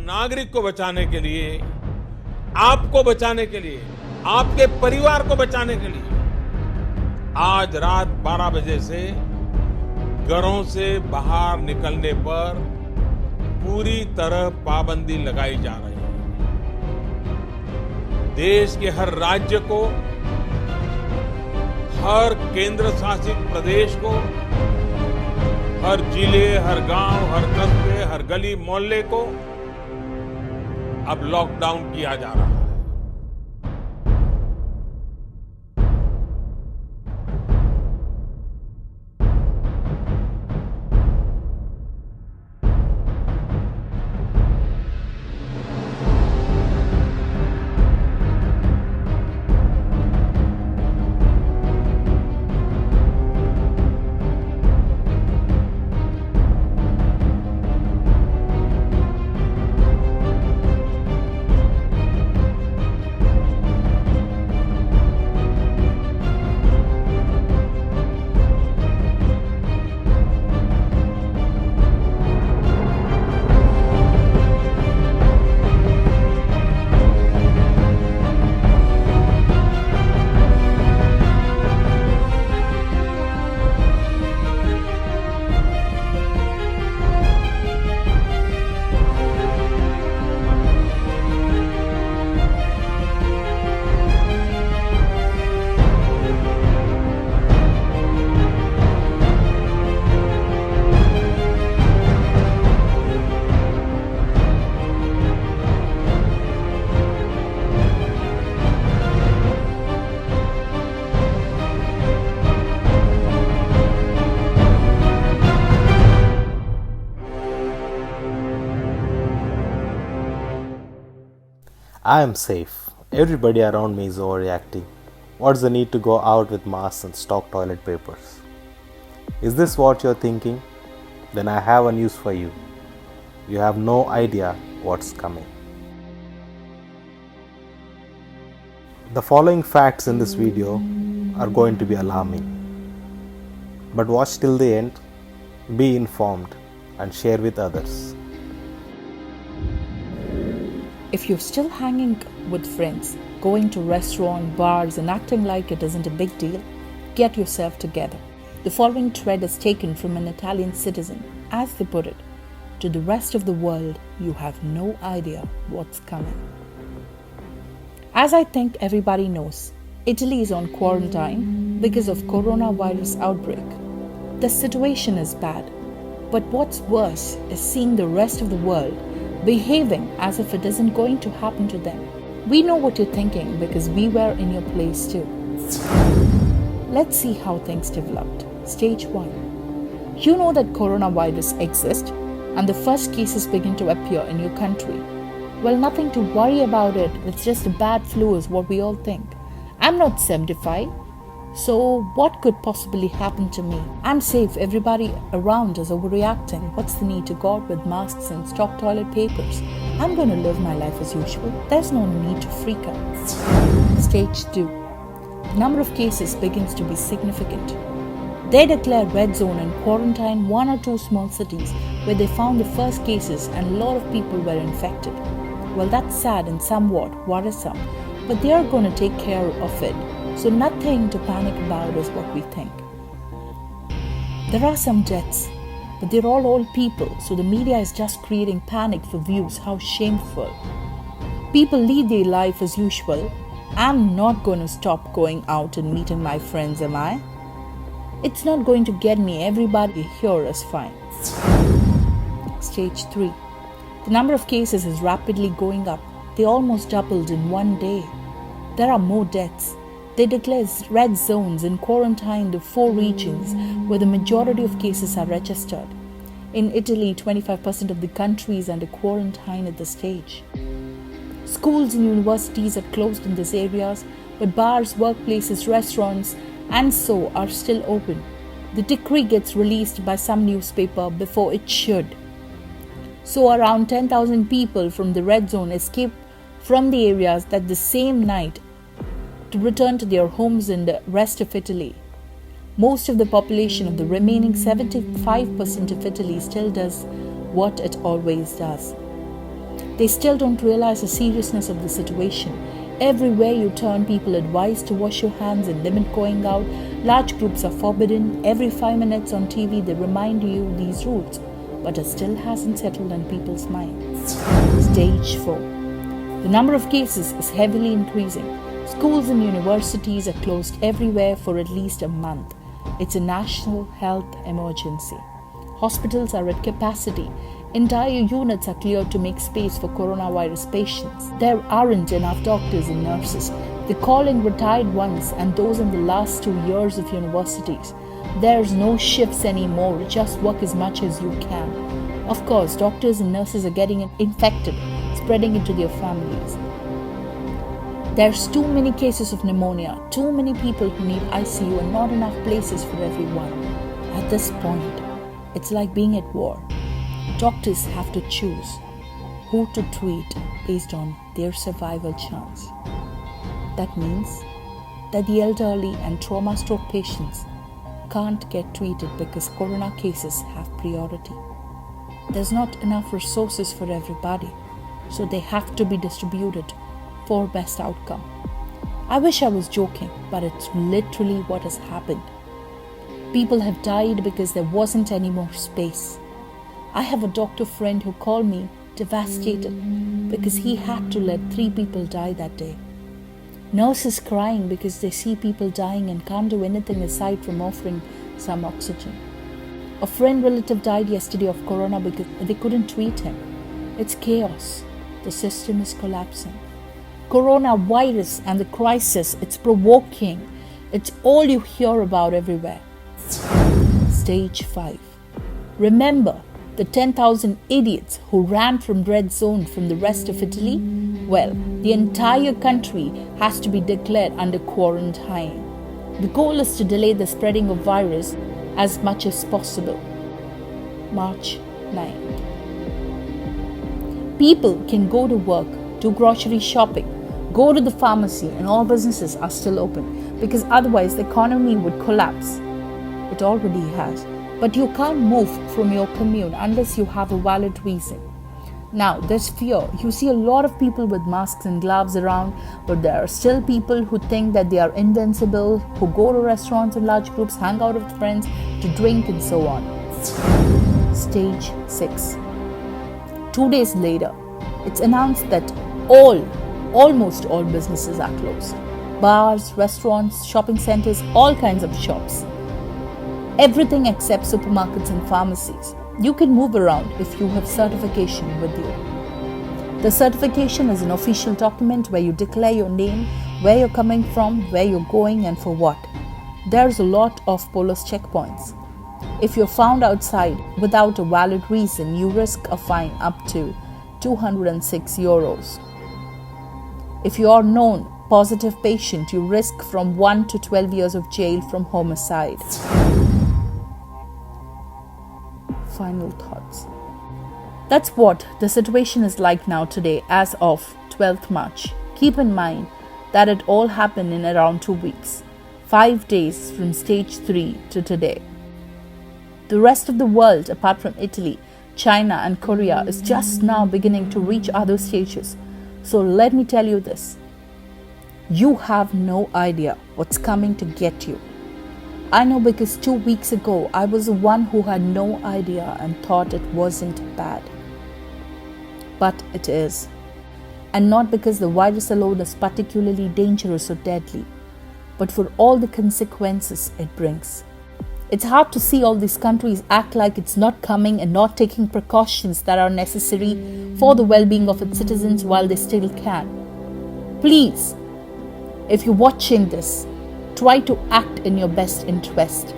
नागरिक को बचाने के लिए, आपको बचाने के लिए, आपके परिवार को बचाने के लिए आज रात 12 बजे से घरों से बाहर निकलने पर पूरी तरह पाबंदी लगाई जा रही है। देश के हर राज्य को, हर केंद्र शासित प्रदेश को, हर जिले, हर गांव, हर कस्बे, हर गली मोहल्ले को अब लॉकडाउन किया जा रहा है। I am safe. Everybody around me is overreacting. What's the need to go out with masks and stock toilet papers? Is this what you're thinking? Then I have a news for you. You have no idea what's coming. The following facts in this video are going to be alarming. But watch till the end, be informed, and share with others. If you're still hanging with friends, going to restaurants, bars, and acting like it isn't a big deal, get yourself together. The following thread is taken from an Italian citizen. As they put it, to the rest of the world, you have no idea what's coming. As I think everybody knows, Italy is on quarantine because of coronavirus outbreak. The situation is bad, but what's worse is seeing the rest of the world behaving as if it isn't going to happen to them. We know what you're thinking because we were in your place too. Let's see how things developed. Stage 1. You know that coronavirus exists and the first cases begin to appear in your country. Well, nothing to worry about it. It's just a bad flu is what we all think. I'm not 75. So what could possibly happen to me? I'm safe. Everybody around is overreacting. What's the need to go out with masks and stock toilet papers? I'm going to live my life as usual. There's no need to freak out. Stage 2. The number of cases begins to be significant. They declare red zone and quarantine 1 or 2 small cities where they found the first cases and a lot of people were infected. Well, that's sad and somewhat worrisome, but they are going to take care of it. So nothing to panic about is what we think. There are some deaths, but they're all old people, so the media is just creating panic for views. How shameful. People lead their life as usual. I'm not going to stop going out and meeting my friends, am I? It's not going to get me. Everybody here is fine. Stage 3. The number of cases is rapidly going up. They almost doubled in one day. There are more deaths. They declare red zones and quarantine the 4 regions where the majority of cases are registered. In Italy, 25% of the country is under quarantine at this stage. Schools and universities are closed in these areas, but bars, workplaces, restaurants, and so are still open. The decree gets released by some newspaper before it should. So around 10,000 people from the red zone escaped from the areas that the same night to return to their homes in the rest of Italy. Most of the population of the remaining 75% of Italy still does what it always does. They still don't realize the seriousness of the situation. Everywhere you turn, people advise to wash your hands and limit going out. Large groups are forbidden. Every 5 minutes on TV, they remind you these rules, but it still hasn't settled in people's minds. Stage 4. The number of cases is heavily increasing. Schools and universities are closed everywhere for at least a month. It's a national health emergency. Hospitals are at capacity. Entire units are cleared to make space for coronavirus patients. There aren't enough doctors and nurses. They're calling retired ones and those in the last 2 years of universities. There's no shifts anymore. Just work as much as you can. Of course, doctors and nurses are getting infected, spreading it to their families. There's too many cases of pneumonia, too many people who need ICU and not enough places for everyone. At this point, it's like being at war. Doctors have to choose who to treat based on their survival chance. That means that the elderly and trauma stroke patients can't get treated because corona cases have priority. There's not enough resources for everybody, so they have to be distributed for best outcome. I wish I was joking, but it's literally what has happened. People have died because there wasn't any more space. I have a doctor friend who called me devastated because he had to let 3 people die that day. Nurses crying because they see people dying and can't do anything aside from offering some oxygen. A friend relative died yesterday of corona because they couldn't treat him. It's chaos. The system is collapsing. Coronavirus and the crisis it's provoking, it's all you hear about everywhere. Stage 5. Remember the 10,000 idiots who ran from red zone from the rest of Italy? Well, the entire country has to be declared under quarantine. The goal is to delay the spreading of virus as much as possible. March 9th. People can go to work, do grocery shopping, go to the pharmacy, and all businesses are still open because otherwise the economy would collapse. It already has. But you can't move from your commune unless you have a valid reason. Now, there's fear. You see a lot of people with masks and gloves around, but there are still people who think that they are invincible, who go to restaurants in large groups, hang out with friends, to drink and so on. Stage 6. 2 days later, it's announced that almost all businesses are closed. Bars, restaurants, shopping centers, all kinds of shops. Everything except supermarkets and pharmacies. You can move around if you have certification with you. The certification is an official document where you declare your name, where you're coming from, where you're going, and for what. There's a lot of police checkpoints. If you're found outside without a valid reason, you risk a fine up to 206 euros. If you are known positive patient, you risk from 1 to 12 years of jail from homicide. Final thoughts. That's what the situation is like now today as of 12th March. Keep in mind that it all happened in around 2 weeks, 5 days from stage 3 to today. The rest of the world, apart from Italy, China and Korea, is just now beginning to reach other stages. So let me tell you this. You have no idea what's coming to get you. I know because 2 weeks ago, I was the one who had no idea and thought it wasn't bad. But it is. And not because the virus alone is particularly dangerous or deadly, but for all the consequences it brings. It's hard to see all these countries act like it's not coming and not taking precautions that are necessary for the well-being of its citizens while they still can. Please, if you're watching this, try to act in your best interest.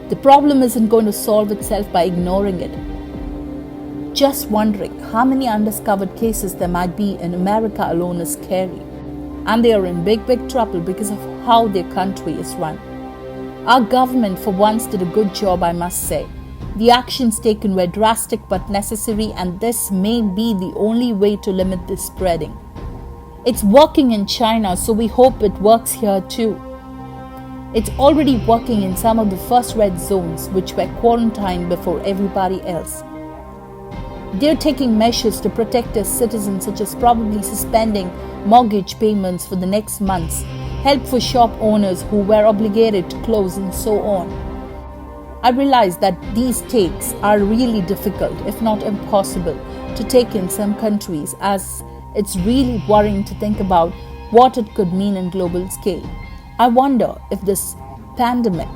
The problem isn't going to solve itself by ignoring it. Just wondering how many undiscovered cases there might be in America alone is scary. And they are in big trouble because of how their country is run. Our government for once did a good job, I must say. The actions taken were drastic but necessary, and this may be the only way to limit this spreading. It's working in China, so we hope it works here too. It's already working in some of the first red zones which were quarantined before everybody else. They're taking measures to protect their citizens, such as probably suspending mortgage payments for the next months, help for shop owners who were obligated to close, and so on. I realize that these takes are really difficult, if not impossible, to take in some countries, as it's really worrying to think about what it could mean in global scale. I wonder if this pandemic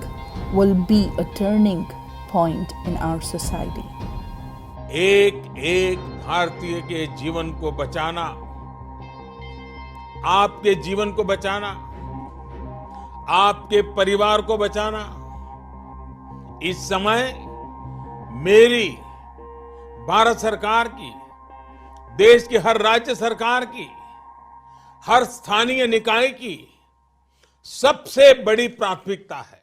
will be a turning point in our society. एक एक भारतीय के जीवन को बचाना, आपके जीवन को बचाना, आपके परिवार को बचाना, इस समय मेरी, भारत सरकार की, देश की हर राज्य सरकार की, हर स्थानीय निकाय की सबसे बड़ी प्राथमिकता है।